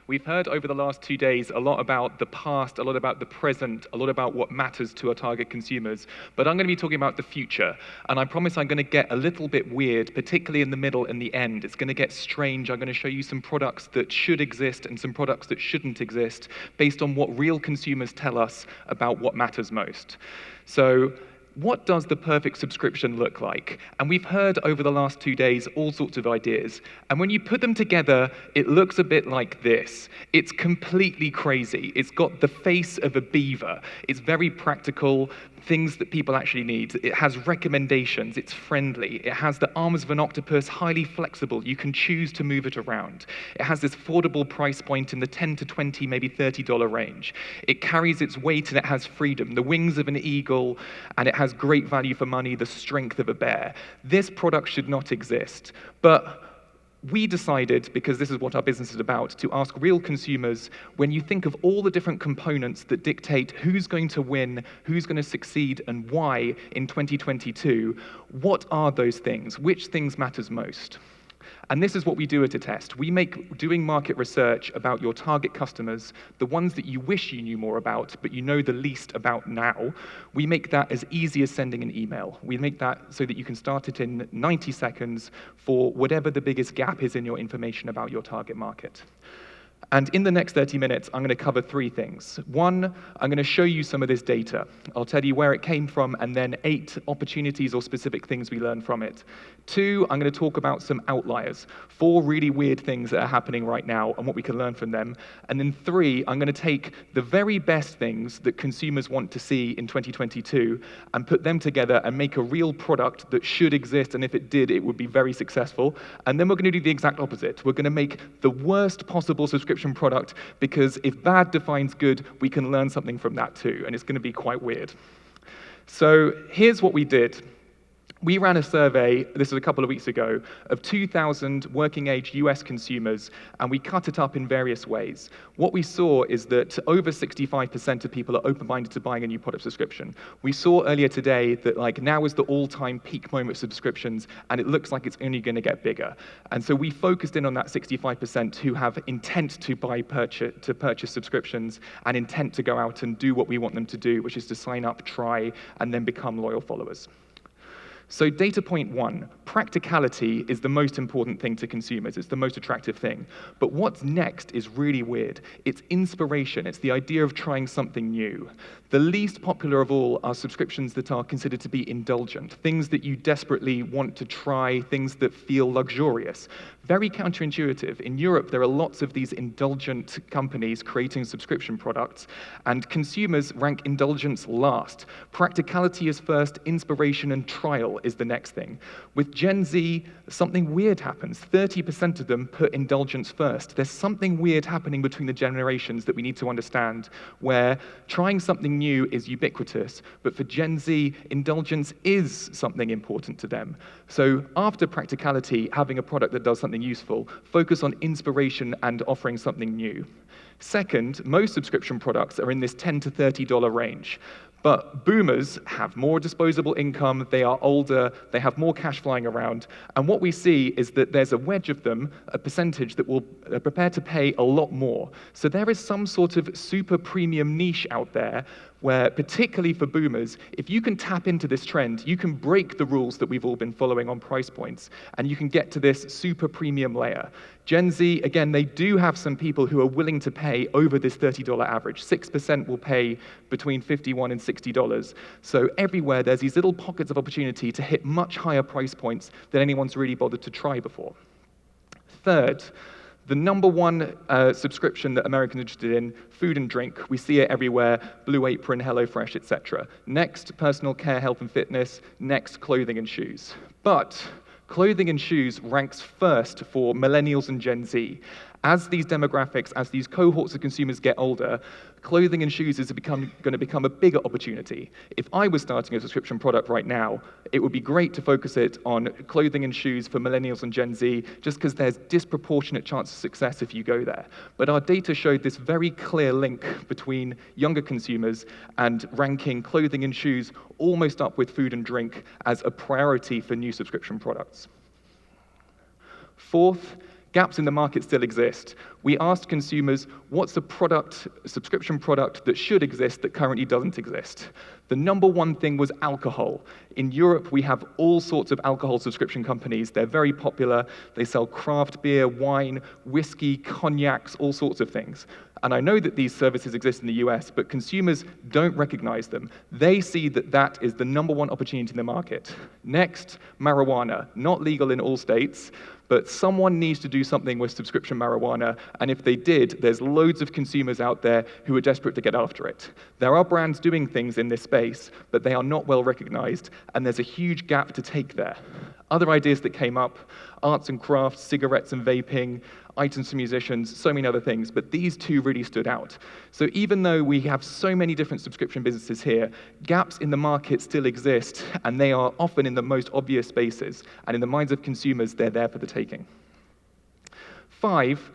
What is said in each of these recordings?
We've heard over the last 2 days a lot about the past, a lot about the present, a lot about what matters to our target consumers, but I'm going to be talking about the future. And I promise I'm going to get a little bit weird, particularly in the middle and the end. It's going to get strange. I'm going to show you some products that should exist and some products that shouldn't exist based on what real consumers tell us about what matters most. So, what does the perfect subscription look like? And we've heard over the last 2 days all sorts of ideas. And when you put them together, it looks a bit like this. It's completely crazy. It's got the face of a beaver. It's very practical, things that people actually need. It has recommendations. It's friendly. It has the arms of an octopus, highly flexible. You can choose to move it around. It has this affordable price point in the $10 to $20, maybe $30 range. It carries its weight and it has freedom, the wings of an eagle, and it has great value for money, the strength of a bear. This product should not exist. But we decided, because this is what our business is about, to ask real consumers, when you think of all the different components that dictate who's going to win, who's going to succeed, and why in 2022, what are those things? Which things matters most? And this is what we do at Attest. We make doing market research about your target customers, the ones that you wish you knew more about, but you know the least about now. We make that as easy as sending an email. We make that so that you can start it in 90 seconds for whatever the biggest gap is in your information about your target market. And in the next 30 minutes, I'm going to cover 3 things. 1, I'm going to show you some of this data. I'll tell you where it came from, and then 8 opportunities or specific things we learned from it. 2, I'm going to talk about some outliers, 4 really weird things that are happening right now and what we can learn from them. And then 3, I'm going to take the very best things that consumers want to see in 2022 and put them together and make a real product that should exist, and if it did, it would be very successful. And then we're going to do the exact opposite. We're going to make the worst possible subscription product, because if bad defines good, we can learn something from that too, and it's going to be quite weird. So here's what we did. We ran a survey, this was a couple of weeks ago, of 2,000 working-age US consumers, and we cut it up in various ways. What we saw is that over 65% of people are open-minded to buying a new product subscription. We saw earlier today that now is the all-time peak moment of subscriptions, and it looks like it's only going to get bigger. And so we focused in on that 65% who have intent to purchase subscriptions and intent to go out and do what we want them to do, which is to sign up, try, and then become loyal followers. So data point 1, practicality is the most important thing to consumers. It's the most attractive thing. But what's next is really weird. It's inspiration. It's the idea of trying something new. The least popular of all are subscriptions that are considered to be indulgent, things that you desperately want to try, things that feel luxurious. Very counterintuitive. In Europe, there are lots of these indulgent companies creating subscription products, and consumers rank indulgence last. Practicality is first, inspiration and trial is the next thing. With Gen Z, something weird happens. 30% of them put indulgence first. There's something weird happening between the generations that we need to understand, where trying something new is ubiquitous, but for Gen Z, indulgence is something important to them. So after practicality, having a product that does something useful, focus on inspiration and offering something new. Second, most subscription products are in this $10 to $30 range. But boomers have more disposable income, they are older, they have more cash flying around, and what we see is that there's a wedge of them, a percentage that will prepare to pay a lot more. So there is some sort of super premium niche out there where, particularly for boomers, if you can tap into this trend, you can break the rules that we've all been following on price points, and you can get to this super premium layer. Gen Z, again, they do have some people who are willing to pay over this $30 average. 6% will pay between $51 and $60. So everywhere, there's these little pockets of opportunity to hit much higher price points than anyone's really bothered to try before. Third, the number one subscription that Americans are interested in, food and drink. We see it everywhere, Blue Apron, HelloFresh, etc. Next, personal care, health and fitness. Next, clothing and shoes. But clothing and shoes ranks first for millennials and Gen Z. As these demographics, as these cohorts of consumers get older, clothing and shoes is going to become a bigger opportunity. If I was starting a subscription product right now, it would be great to focus it on clothing and shoes for millennials and Gen Z, just because there's disproportionate chance of success if you go there. But our data showed this very clear link between younger consumers and ranking clothing and shoes almost up with food and drink as a priority for new subscription products. Fourth, Gaps in the market still exist. We asked consumers, what's a subscription product that should exist that currently doesn't exist? The number one thing was alcohol. In Europe, we have all sorts of alcohol subscription companies. They're very popular. They sell craft beer, wine, whiskey, cognacs, all sorts of things. And I know that these services exist in the US, but consumers don't recognize them. They see that that is the number one opportunity in the market. Next, marijuana. Not legal in all states, but someone needs to do something with subscription marijuana, and if they did, there's loads of consumers out there who are desperate to get after it. There are brands doing things in this space, but they are not well recognized, and there's a huge gap to take there. Other ideas that came up, arts and crafts, cigarettes and vaping, items for musicians, so many other things, but these two really stood out. So even though we have so many different subscription businesses here, gaps in the market still exist, and they are often in the most obvious spaces, and in the minds of consumers, they're there for the taking. 5,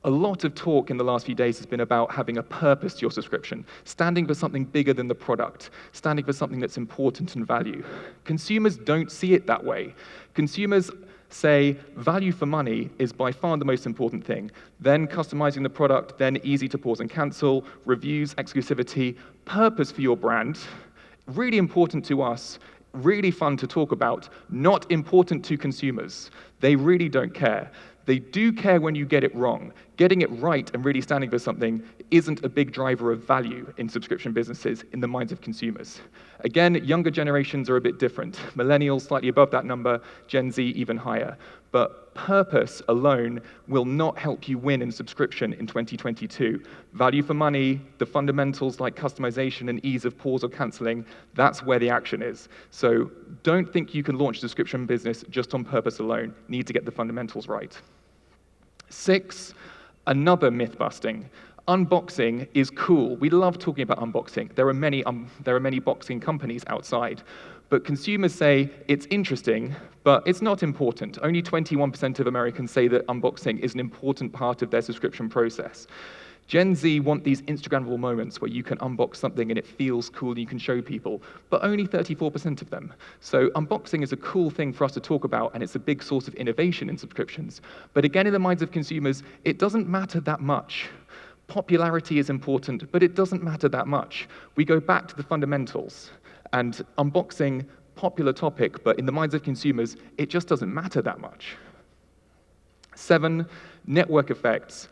a lot of talk in the last few days has been about having a purpose to your subscription, standing for something bigger than the product, standing for something that's important and value. Consumers don't see it that way. Consumers say value for money is by far the most important thing, then customizing the product, then easy to pause and cancel, reviews, exclusivity, purpose for your brand, really important to us, really fun to talk about, not important to consumers. They really don't care. They do care when you get it wrong. Getting it right and really standing for something isn't a big driver of value in subscription businesses in the minds of consumers. Again, younger generations are a bit different. Millennials slightly above that number, Gen Z even higher. But purpose alone will not help you win in subscription in 2022. Value for money, the fundamentals like customization and ease of pause or canceling, that's where the action is. So don't think you can launch a subscription business just on purpose alone. Need to get the fundamentals right. 6, another myth busting. Unboxing is cool. We love talking about unboxing. There are many boxing companies outside, but consumers say it's interesting, but it's not important. Only 21% of Americans say that unboxing is an important part of their subscription process. Gen Z want these Instagrammable moments where you can unbox something and it feels cool and you can show people, but only 34% of them. So unboxing is a cool thing for us to talk about, and it's a big source of innovation in subscriptions. But again, in the minds of consumers, it doesn't matter that much. Popularity is important, but it doesn't matter that much. We go back to the fundamentals, and unboxing, popular topic, but in the minds of consumers, it just doesn't matter that much. 7, network effects.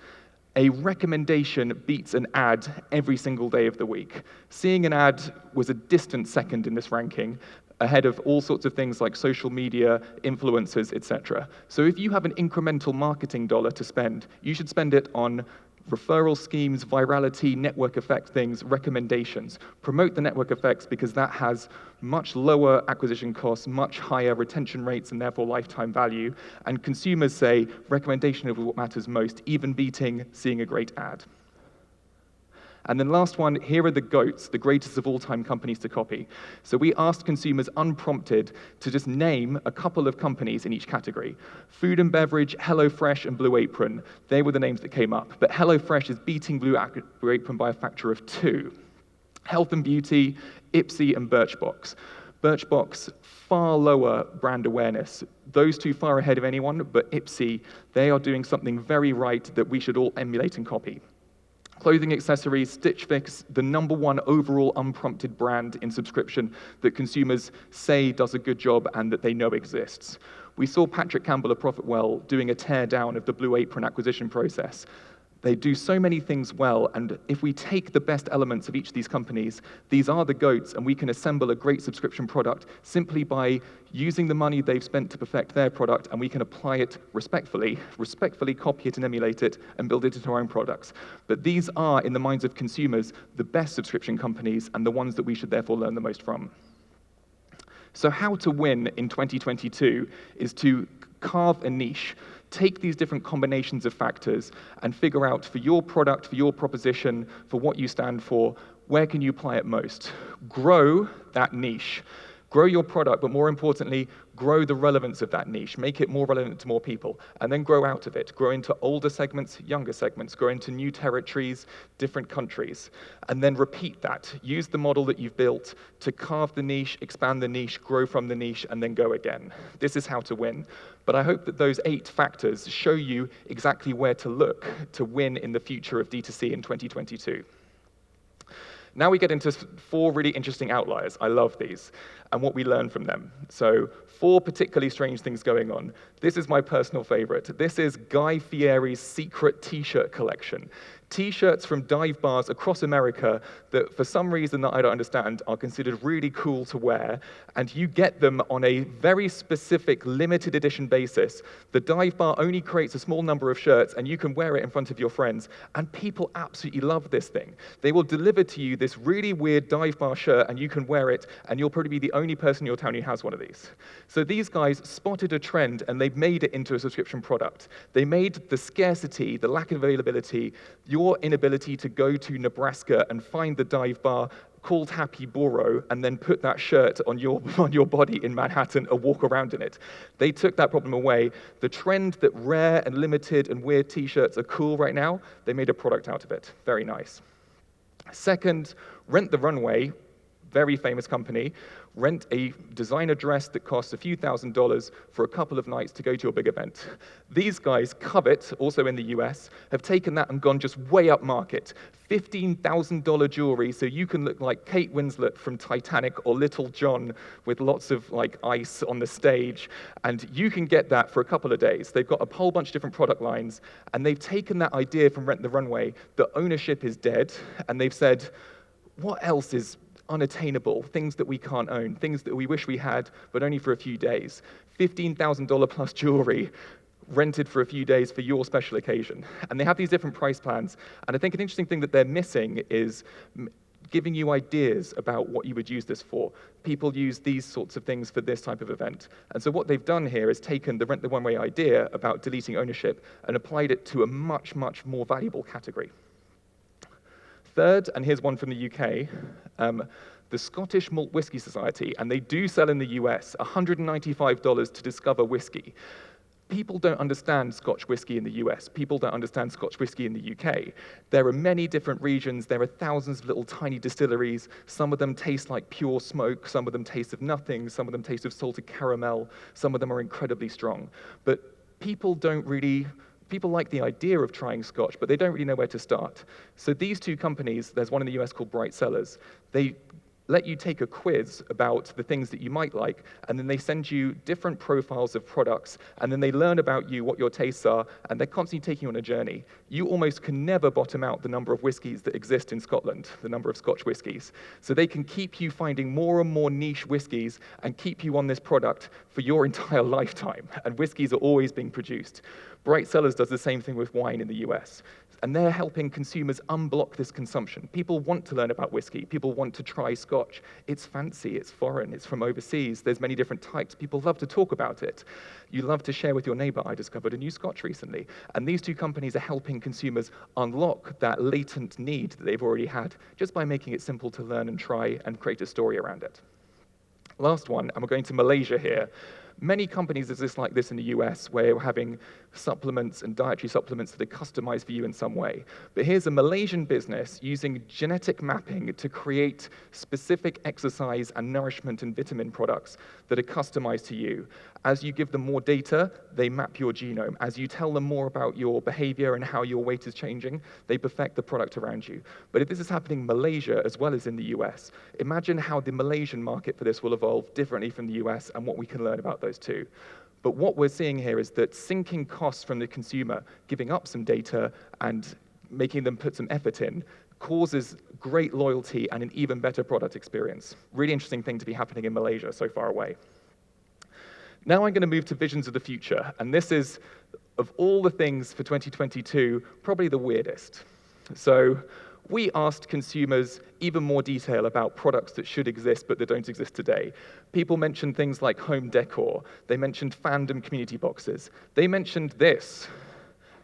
A recommendation beats an ad every single day of the week. Seeing an ad was a distant second in this ranking, ahead of all sorts of things like social media, influencers, etc. So if you have an incremental marketing dollar to spend, you should spend it on referral schemes, virality, network effect things, recommendations. Promote the network effects because that has much lower acquisition costs, much higher retention rates, and therefore lifetime value. And consumers say recommendation is what matters most, even beating seeing a great ad. And then last one, here are the GOATs, the greatest of all time companies to copy. So we asked consumers unprompted to just name a couple of companies in each category. Food and beverage, HelloFresh, and Blue Apron. They were the names that came up. But HelloFresh is beating Blue Apron by a factor of 2. Health and beauty, Ipsy and Birchbox. Birchbox, far lower brand awareness. Those two far ahead of anyone, but Ipsy, they are doing something very right that we should all emulate and copy. Clothing accessories, Stitch Fix, the number one overall unprompted brand in subscription that consumers say does a good job and that they know exists. We saw Patrick Campbell of ProfitWell doing a tear down of the Blue Apron acquisition process. They do so many things well, and if we take the best elements of each of these companies, these are the GOATs, and we can assemble a great subscription product simply by using the money they've spent to perfect their product, and we can apply it respectfully copy it and emulate it, and build it into our own products. But these are, in the minds of consumers, the best subscription companies, and the ones that we should therefore learn the most from. So how to win in 2022 is to carve a niche. Take these different combinations of factors and figure out for your product, for your proposition, for what you stand for, where can you apply it most? Grow that niche. Grow your product, but more importantly, grow the relevance of that niche. Make it more relevant to more people, and then grow out of it. Grow into older segments, younger segments. Grow into new territories, different countries, and then repeat that. Use the model that you've built to carve the niche, expand the niche, grow from the niche, and then go again. This is how to win. But I hope that those 8 factors show you exactly where to look to win in the future of D2C in 2022. Now we get into 4 really interesting outliers. I love these, and what we learn from them. So 4 particularly strange things going on. This is my personal favorite. This is Guy Fieri's secret t-shirt collection. T-shirts from dive bars across America that, for some reason that I don't understand, are considered really cool to wear, and you get them on a very specific limited edition basis. The dive bar only creates a small number of shirts, and you can wear it in front of your friends, and people absolutely love this thing. They will deliver to you this really weird dive bar shirt, and you can wear it, and you'll probably be the only person in your town who has one of these. So these guys spotted a trend, and they've made it into a subscription product. They made the scarcity, the lack of availability, your inability to go to Nebraska and find the dive bar called Happy Boro and then put that shirt on your body in Manhattan and walk around in it. They took that problem away. The trend that rare and limited and weird t-shirts are cool right now, they made a product out of it. Very nice. Second, Rent the Runway, very famous company, rent a designer dress that costs a few $1,000s for a couple of nights to go to your big event. These guys, Covet, also in the US, have taken that and gone just way up market. $15,000 jewelry, so you can look like Kate Winslet from Titanic or Little John with lots of ice on the stage, and you can get that for a couple of days. They've got a whole bunch of different product lines, and they've taken that idea from Rent the Runway that ownership is dead, and they've said, what else is unattainable, things that we can't own, things that we wish we had, but only for a few days. $15,000 plus jewelry rented for a few days for your special occasion. And they have these different price plans. And I think an interesting thing that they're missing is giving you ideas about what you would use this for. People use these sorts of things for this type of event. And so what they've done here is taken the Rent the Runway idea about deleting ownership and applied it to a much, much more valuable category. Third, and here's one from the UK, the Scottish Malt Whisky Society, and they do sell in the US, $195 to discover whiskey. People don't understand Scotch whiskey in the US. People don't understand Scotch whiskey in the UK. There are many different regions. There are thousands of little tiny distilleries. Some of them taste like pure smoke. Some of them taste of nothing. Some of them taste of salted caramel. Some of them are incredibly strong. But people like the idea of trying Scotch, but they don't really know where to start. So these 2 companies, there's one in the US called Bright Cellars, they let you take a quiz about the things that you might like, and then they send you different profiles of products, and then they learn about you, what your tastes are, and they're constantly taking you on a journey. You almost can never bottom out the number of whiskies that exist in Scotland, the number of Scotch whiskies. So they can keep you finding more and more niche whiskies and keep you on this product for your entire lifetime, and whiskies are always being produced. Bright Cellars does the same thing with wine in the US. And they're helping consumers unblock this consumption. People want to learn about whiskey. People want to try Scotch. It's fancy, it's foreign, it's from overseas. There's many different types. People love to talk about it. You love to share with your neighbor, I discovered a new Scotch recently. And these 2 companies are helping consumers unlock that latent need that they've already had just by making it simple to learn and try and create a story around it. Last one, and we're going to Malaysia here. Many companies exist like this in the US, where you're having supplements and dietary supplements that are customized for you in some way. But here's a Malaysian business using genetic mapping to create specific exercise and nourishment and vitamin products that are customized to you. As you give them more data, they map your genome. As you tell them more about your behavior and how your weight is changing, they perfect the product around you. But if this is happening in Malaysia as well as in the US, imagine how the Malaysian market for this will evolve differently from the US and what we can learn about those 2. But what we're seeing here is that sinking costs from the consumer, giving up some data and making them put some effort in, causes great loyalty and an even better product experience. Really interesting thing to be happening in Malaysia so far away. Now I'm going to move to visions of the future, and this is, of all the things for 2022, probably the weirdest. So we asked consumers even more detail about products that should exist but that don't exist today. People mentioned things like home decor. They mentioned fandom community boxes. They mentioned this,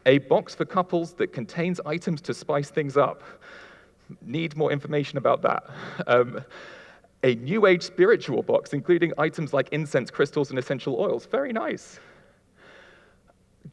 a box for couples that contains items to spice things up. Need more information about that. A new age spiritual box, including items like incense, crystals, and essential oils. Very nice.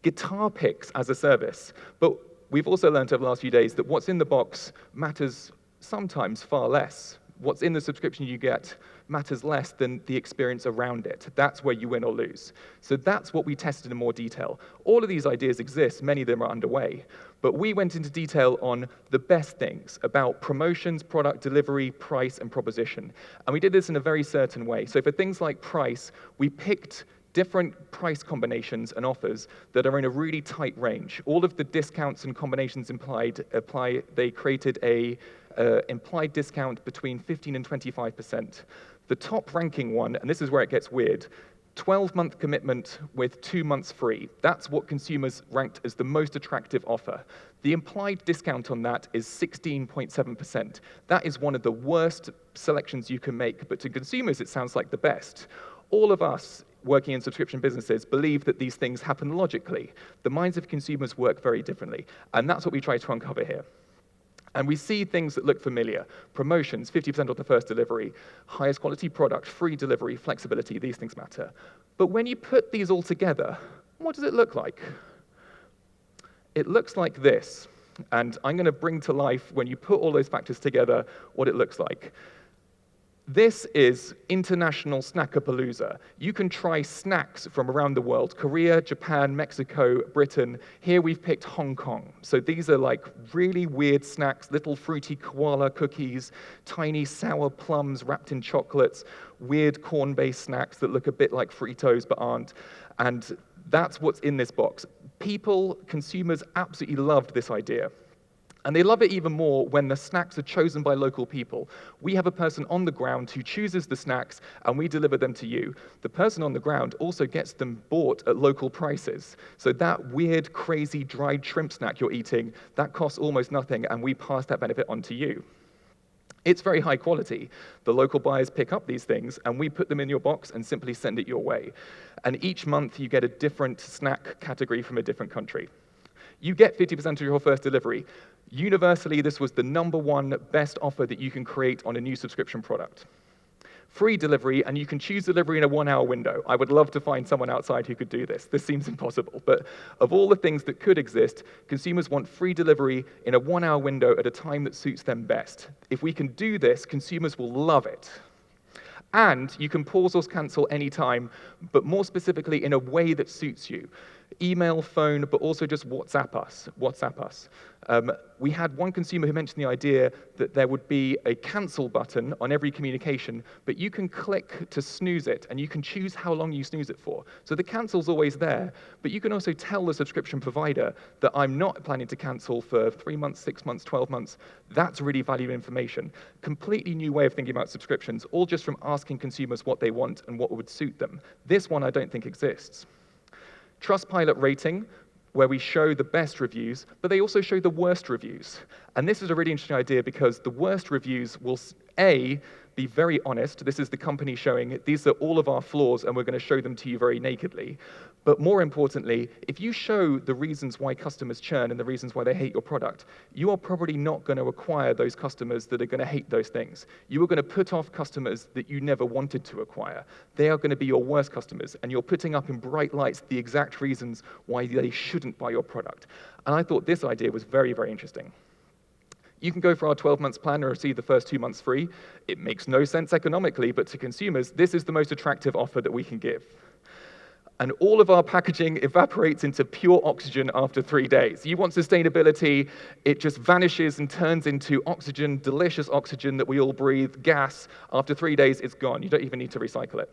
Guitar picks as a service. But we've also learned over the last few days that what's in the box matters sometimes far less. What's in the subscription you get matters less than the experience around it. That's where you win or lose. So that's what we tested in more detail. All of these ideas exist, many of them are underway, but we went into detail on the best things about promotions, product delivery, price, and proposition. And we did this in a very certain way. So for things like price, we picked different price combinations and offers that are in a really tight range. All of the discounts and combinations they created a implied discount between 15 and 25%. The top ranking one, and this is where it gets weird, 12-month commitment with 2 months free. That's what consumers ranked as the most attractive offer. The implied discount on that is 16.7%. That is one of the worst selections you can make, but to consumers it sounds like the best. All of us working in subscription businesses believe that these things happen logically. The minds of consumers work very differently, and that's what we try to uncover here. And we see things that look familiar. Promotions, 50% off the first delivery, highest quality product, free delivery, flexibility, these things matter. But when you put these all together, what does it look like? It looks like this. And I'm going to bring to life, when you put all those factors together, what it looks like. This is International Snackapalooza. You can try snacks from around the world, Korea, Japan, Mexico, Britain. Here we've picked Hong Kong. So these are like really weird snacks, little fruity koala cookies, tiny sour plums wrapped in chocolates, weird corn-based snacks that look a bit like Fritos but aren't. And that's what's in this box. Consumers absolutely loved this idea. And they love it even more when the snacks are chosen by local people. We have a person on the ground who chooses the snacks, and we deliver them to you. The person on the ground also gets them bought at local prices. So that weird, crazy dried shrimp snack you're eating, that costs almost nothing, and we pass that benefit on to you. It's very high quality. The local buyers pick up these things, and we put them in your box and simply send it your way. And each month, you get a different snack category from a different country. You get 50% of your first delivery. Universally, this was the #1 best offer that you can create on a new subscription product. Free delivery, and you can choose delivery in a 1-hour window. I would love to find someone outside who could do this. This seems impossible, but of all the things that could exist, consumers want free delivery in a 1-hour window at a time that suits them best. If we can do this, consumers will love it. And you can pause or cancel anytime, but more specifically in a way that suits you. Email, phone, but also just WhatsApp us. We had one consumer who mentioned the idea that there would be a cancel button on every communication, but you can click to snooze it, and you can choose how long you snooze it for. So the cancel's always there, but you can also tell the subscription provider that I'm not planning to cancel for 3 months, 6 months, 12 months. That's really valuable information. Completely new way of thinking about subscriptions, all just from asking consumers what they want and what would suit them. This one I don't think exists. Trustpilot rating, where we show the best reviews, but they also show the worst reviews. And this is a really interesting idea because the worst reviews will, A, be very honest. This is the company showing these are all of our flaws, and we're going to show them to you very nakedly. But more importantly, if you show the reasons why customers churn and the reasons why they hate your product, you are probably not going to acquire those customers that are going to hate those things. You are going to put off customers that you never wanted to acquire. They are going to be your worst customers, and you're putting up in bright lights the exact reasons why they shouldn't buy your product. And I thought this idea was very, very interesting. You can go for our 12-month plan and receive the first 2 months free. It makes no sense economically, but to consumers, this is the most attractive offer that we can give. And all of our packaging evaporates into pure oxygen after 3 days. You want sustainability, it just vanishes and turns into oxygen, delicious oxygen that we all breathe, gas. After 3 days, it's gone. You don't even need to recycle it.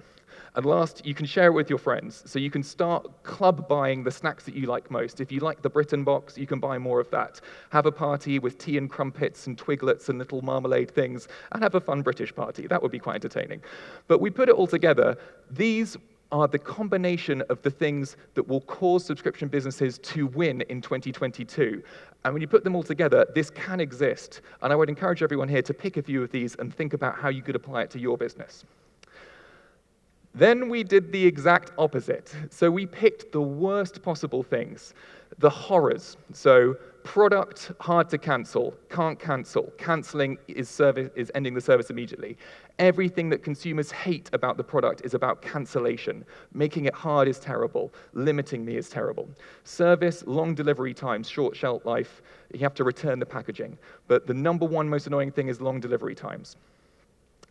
And last, you can share it with your friends. So you can start club buying the snacks that you like most. If you like the Britain box, you can buy more of that. Have a party with tea and crumpets and twiglets and little marmalade things, and have a fun British party. That would be quite entertaining. But we put it all together. These are the combination of the things that will cause subscription businesses to win in 2022. And when you put them all together, this can exist. And I would encourage everyone here to pick a few of these and think about how you could apply it to your business. Then we did the exact opposite. So we picked the worst possible things, the horrors. So Product, hard to cancel, can't cancel. Canceling is ending the service immediately. Everything that consumers hate about the product is about cancellation. Making it hard is terrible. Limiting me is terrible. Service, long delivery times, short shelf life. You have to return the packaging. But the number one most annoying thing is long delivery times.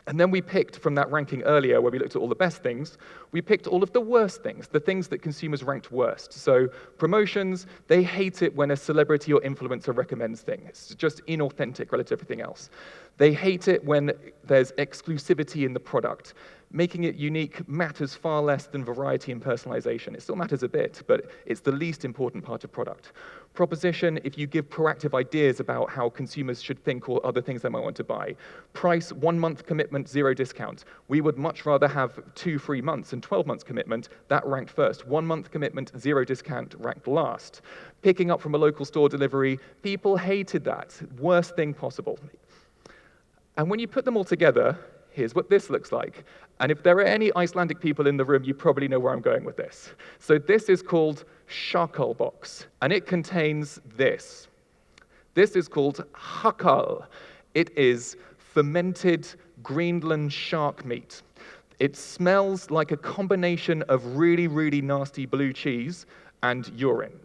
And then we picked from that ranking earlier, where we looked at all the best things, we picked all of the worst things, the things that consumers ranked worst. So promotions, they hate it when a celebrity or influencer recommends things. It's just inauthentic relative to everything else. They hate it when there's exclusivity in the product. Making it unique matters far less than variety and personalization. It still matters a bit, but it's the least important part of product. Proposition, if you give proactive ideas about how consumers should think or other things they might want to buy. Price, 1 month commitment, 0 discount. We would much rather have 2 free months and 12 months commitment. That ranked first. 1 month commitment, 0 discount ranked last. Picking up from a local store delivery, people hated that. Worst thing possible. And when you put them all together, here's what this looks like. And if there are any Icelandic people in the room, you probably know where I'm going with this. So this is called Sjakal box, and it contains this. This is called Hakal. It is fermented Greenland shark meat. It smells like a combination of really, really nasty blue cheese and urine.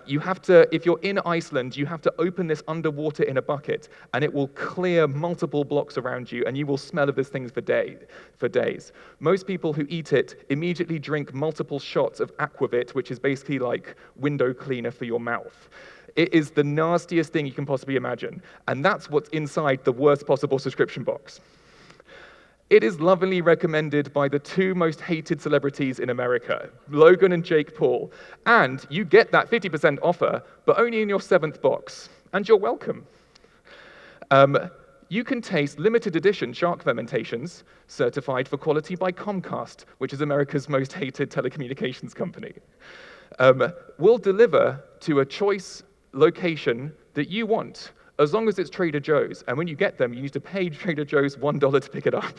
You have to, if you're in Iceland, you have to open this underwater in a bucket, and it will clear multiple blocks around you, and you will smell of this thing for days. Most people who eat it immediately drink multiple shots of aquavit, which is basically like window cleaner for your mouth. It is the nastiest thing you can possibly imagine, and that's what's inside the worst possible subscription box. It is lovingly recommended by the 2 most hated celebrities in America, Logan and Jake Paul. And you get that 50% offer, but only in your 7th box. And you're welcome. You can taste limited edition shark fermentations certified for quality by Comcast, which is America's most hated telecommunications company. We'll deliver to a choice location that you want, as long as it's Trader Joe's. And when you get them, you need to pay Trader Joe's $1 to pick it up.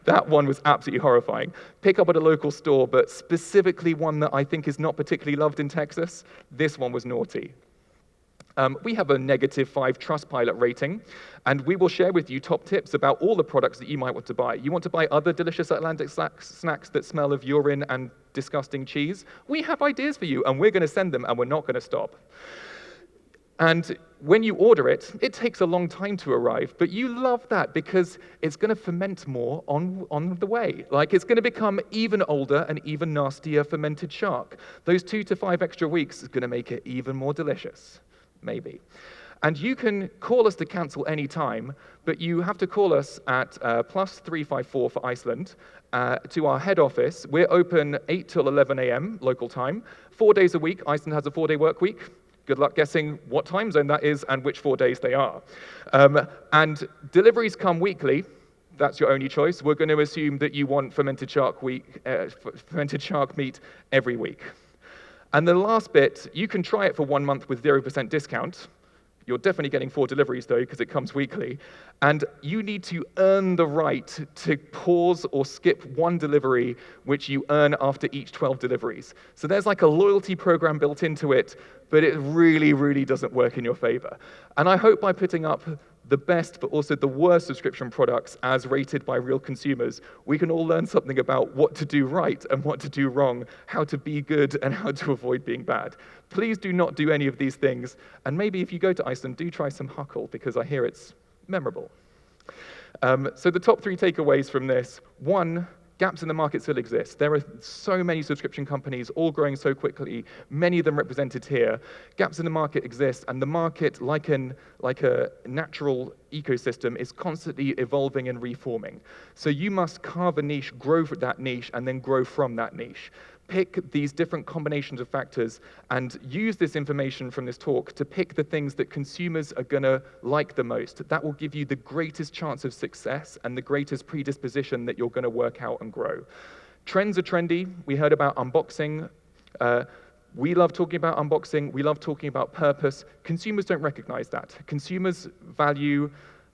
That one was absolutely horrifying. Pick up at a local store, but specifically one that I think is not particularly loved in Texas. This one was naughty. We have a -5 Trustpilot rating, and we will share with you top tips about all the products that you might want to buy. You want to buy other delicious Atlantic snacks that smell of urine and disgusting cheese? We have ideas for you, and we're going to send them, and we're not going to stop. And when you order it, it takes a long time to arrive, but you love that because it's going to ferment more on the way. Like, it's going to become even older and even nastier fermented shark. Those 2 to 5 extra weeks is going to make it even more delicious, maybe. And you can call us to cancel any time, but you have to call us at +354 for Iceland to our head office. We're open 8 till 11 a.m. local time, 4 days a week. Iceland has a 4-day work week. Good luck guessing what time zone that is and which 4 days they are. And deliveries come weekly. That's your only choice. We're going to assume that you want fermented shark meat every week. And the last bit, you can try it for 1 month with 0% discount. You're definitely getting 4 deliveries, though, because it comes weekly. And you need to earn the right to pause or skip 1 delivery, which you earn after each 12 deliveries. So there's like a loyalty program built into it, but it really, really doesn't work in your favor. And I hope by putting up the best, but also the worst subscription products as rated by real consumers, we can all learn something about what to do right and what to do wrong, how to be good and how to avoid being bad. Please do not do any of these things. And maybe if you go to Iceland, do try some Hakal, because I hear it's memorable. So the top 3 takeaways from this: 1, gaps in the market still exist. There are so many subscription companies, all growing so quickly, many of them represented here. Gaps in the market exist, and the market, like a natural ecosystem, is constantly evolving and reforming. So you must carve a niche, grow for that niche, and then grow from that niche. Pick these different combinations of factors and use this information from this talk to pick the things that consumers are going to like the most. That will give you the greatest chance of success and the greatest predisposition that you're going to work out and grow. Trends are trendy. We heard about unboxing. We love talking about unboxing. We love talking about purpose. Consumers don't recognize that. Consumers value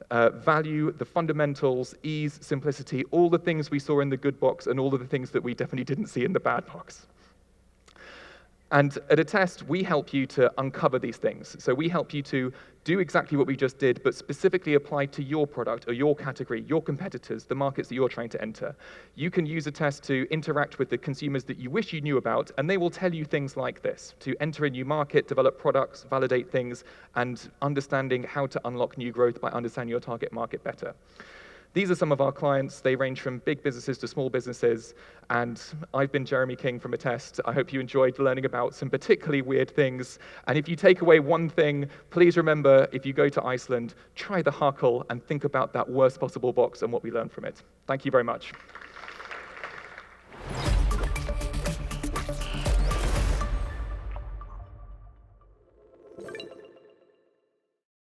the fundamentals, ease, simplicity, all the things we saw in the good box and all of the things that we definitely didn't see in the bad box. And at Attest, we help you to uncover these things. So we help you to do exactly what we just did, but specifically applied to your product or your category, your competitors, the markets that you're trying to enter. You can use Attest to interact with the consumers that you wish you knew about, and they will tell you things like this: to enter a new market, develop products, validate things, and understanding how to unlock new growth by understanding your target market better. These are some of our clients. They range from big businesses to small businesses, and I've been Jeremy King from Attest. I hope you enjoyed learning about some particularly weird things, and if you take away one thing, please remember, if you go to Iceland, try the hakel and think about that worst possible box and what we learned from it. Thank you very much.